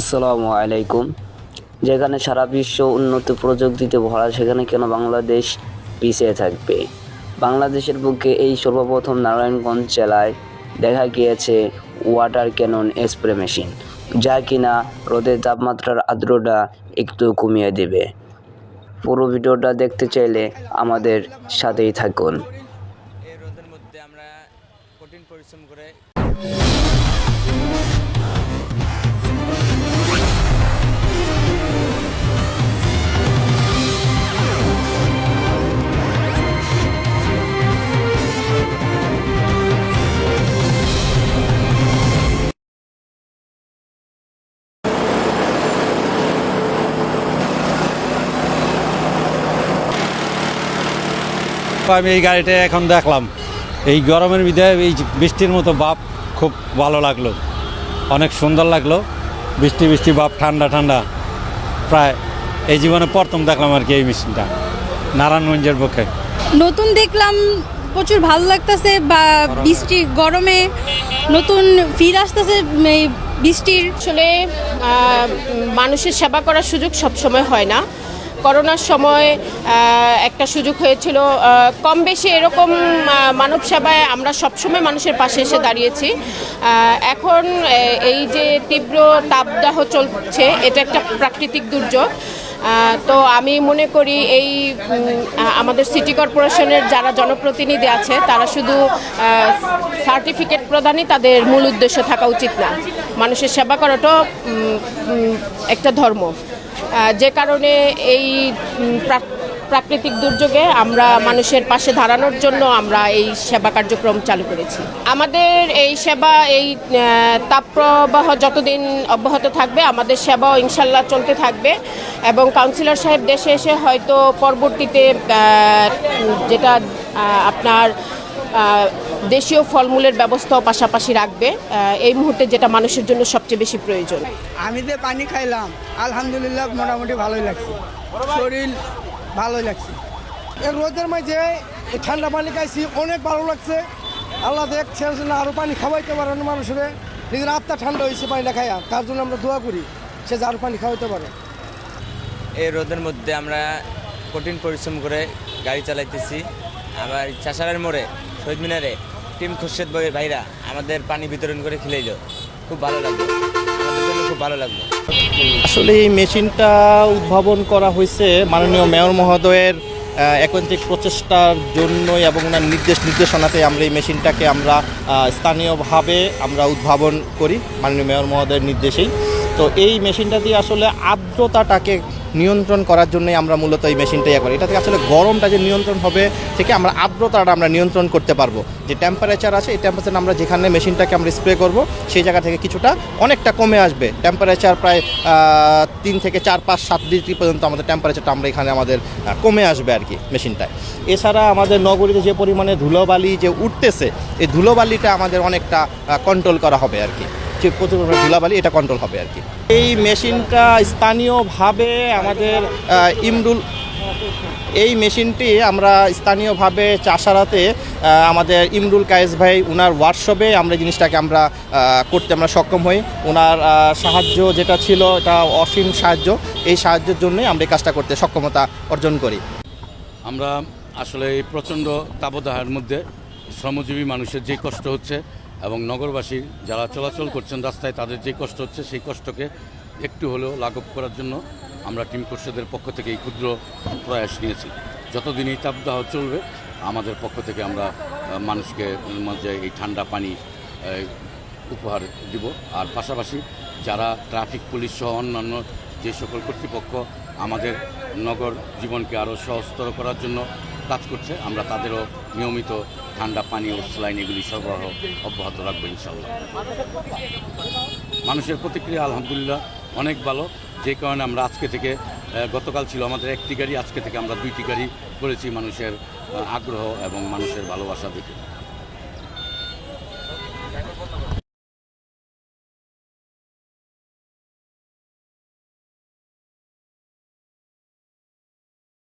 আসসালামু আলাইকুম। যেখানে সারা বিশ্ব উন্নত প্রযুক্তিতে ভরা, সেখানে কেন বাংলাদেশ পিছিয়ে থাকবে? বাংলাদেশের বুকে এই সর্বপ্রথম নারায়ণগঞ্জ জেলায় দেখা গিয়েছে ওয়াটার ক্যানন স্প্রে মেশিন, যা কিনা রোদের তাপমাত্রার আর্দ্রতা একটু কমিয়ে দেবে। পুরো ভিডিওটা দেখতে চাইলে আমাদের সাথেই থাকুন। এই রোদের মধ্যে আমরা কঠিন পরিশ্রম করে আমি এই গাড়িটা এখন দেখলাম, এই গরমের ভিতরে এই বৃষ্টির মতো ভাব খুব ভালো লাগলো, অনেক সুন্দর লাগলো। বৃষ্টি বৃষ্টি ভাব, ঠান্ডা ঠান্ডা, প্রায় এই জীবনে প্রথম দেখলাম আর কি এই মেশিনটা নারায়ণগঞ্জের পক্ষে। নতুন দেখলাম, প্রচুর ভালো লাগতেছে। বা বৃষ্টি গরমে নতুন ফির আসতেছে এই বৃষ্টির। আসলে মানুষের সেবা করার সুযোগ সবসময় হয় না। করোনার সময় একটা সুযোগ হয়েছিল, কম বেশি এরকম মানব সেবায় আমরা সবসময় মানুষের পাশে এসে দাঁড়িয়েছি। এখন এই যে তীব্র তাপদাহ চলছে, এটা একটা প্রাকৃতিক দুর্যোগ। তো আমি মনে করি এই আমাদের সিটি কর্পোরেশনের যারা জনপ্রতিনিধি আছে, তারা শুধু সার্টিফিকেট প্রদানই তাদের মূল উদ্দেশ্য থাকা উচিত না। মানুষের সেবা করাটাও একটা ধর্ম। যে কারণে এই প্রাকৃতিক দুর্যোগে আমরা মানুষের পাশে দাঁড়ানোর জন্য আমরা এই সেবা কার্যক্রম চালু করেছি। আমাদের এই সেবা, এই তাপপ্রবাহ যতদিন অব্যাহত থাকবে, আমাদের সেবাও ইনশাল্লাহ চলতে থাকবে। এবং কাউন্সিলর সাহেব দেশে এসে হয়তো পরবর্তীতে যেটা আপনার দেশীয় ফলমূলের ব্যবস্থাও পাশাপাশি রাখবে। এই মুহূর্তে যেটা মানুষের জন্য সবচেয়ে বেশি প্রয়োজন। আমি যে পানি খাইলাম, আলহামদুলিল্লাহ মোটামুটি ভালোই লাগছে, শরীর ভালোই লাগছে। এই রোদের মাঝে এই ঠান্ডা পানি খাইছি, অনেক ভালো লাগছে। আল্লাহ দেখছে না আরও পানি খাওয়াইতে পারেন মানুষের, নিজের আত্মা ঠান্ডা হয়েছে পানিটা খাইয়া, তার জন্য আমরা দোয়া করি সে যে আরও পানি খাওয়াইতে পারে। এই রোদের মধ্যে আমরা কঠিন পরিশ্রম করে গাড়ি চালাইতেছি। আবার চাষারের মোড়ে শহীদ মিনারে টিম খুরশেদ বইয়ের ভাইরা আমাদের পানি বিতরণ করে খেলাইলো, খুব ভালো লাগলো, আমাদের জন্য খুব ভালো লাগলো। আসলে এই মেশিনটা উদ্ভাবন করা হয়েছে মাননীয় মেয়র মহোদয়ের একৈন্তিক প্রচেষ্টার জন্যই, এবং ওনার নির্দেশনাতে আমরা এই মেশিনটাকে আমরা স্থানীয়ভাবে আমরা উদ্ভাবন করি মাননীয় মেয়র মহোদয়ের নির্দেশেই। তো এই মেশিনটা দিয়ে আসলে আর্দ্রতাটাকে নিয়ন্ত্রণ করার জন্যই আমরা মূলত এই মেশিনটা করি। এটা থেকে আসলে গরমটা যে নিয়ন্ত্রণ হবে থেকে আমরা আর্দ্রতাটা আমরা নিয়ন্ত্রণ করতে পারবো। যে টেম্পারেচার আছে, এই টেম্পারেচার আমরা যেখানে মেশিনটাকে আমরা স্প্রে করব, সেই জায়গা থেকে কিছুটা অনেকটা কমে আসবে। টেম্পারেচার প্রায় 3 থেকে 4, 5, 7 ডিগ্রি পর্যন্ত আমাদের টেম্পারেচারটা আমরা এখানে আমাদের কমে আসবে আর কি মেশিনটায়। এছাড়া আমাদের নগরীতে যে পরিমাণে ধুলোবালি যে উঠতেছে, এই ধুলোবালিটা আমাদের অনেকটা কন্ট্রোল করা হবে আর কি। যে প্রচুর পরিমাণে ধুলাবালি, এটা কন্ট্রোল হবে আর কি। এই মেশিনটা স্থানীয়ভাবে আমাদের এই মেশিনটি আমরা স্থানীয়ভাবে চাষারাতে আমাদের ইমরুল কায়েস ভাই ওনার ওয়ার্কশপে আমরা জিনিসটাকে আমরা করতে আমরা সক্ষম হই। ওনার সাহায্য যেটা ছিল, এটা অসীম সাহায্য, এই সাহায্যের জন্যই আমরা এই কাজটা করতে সক্ষমতা অর্জন করি। আমরা আসলে এই প্রচণ্ড তাপদাহের মধ্যে শ্রমজীবী মানুষের যে কষ্ট হচ্ছে এবং নগরবাসী যারা চলাচল করছেন রাস্তায়, তাদের যে কষ্ট হচ্ছে, সেই কষ্টকে একটু হলেও লাঘব করার জন্য আমরা টিম খুরশেদের পক্ষ থেকে এই ক্ষুদ্র প্রয়াস নিয়েছি। যতদিন এই তাপদাহ চলবে, আমাদের পক্ষ থেকে আমরা মানুষকে মাঝে এই ঠান্ডা পানি উপহার দিব। আর পাশাপাশি যারা ট্রাফিক পুলিশ সহ অন্যান্য যে সকল কর্তৃপক্ষ আমাদের নগর জীবনকে আরও সহজতর করার জন্য কাজ করছে, আমরা তাদেরও নিয়মিত ঠান্ডা পানি ও স্যালাইন এগুলি সরবরাহ অব্যাহত রাখবো ইনশাল্লাহ। মানুষের প্রতিক্রিয়া আলহামদুলিল্লাহ অনেক ভালো, যে কারণে আমরা আজকে থেকে, গতকাল ছিল আমাদের 1টি গাড়ি, আজকে থেকে আমরা 2টি গাড়ি করেছি মানুষের আগ্রহ এবং মানুষের ভালোবাসা দেখে।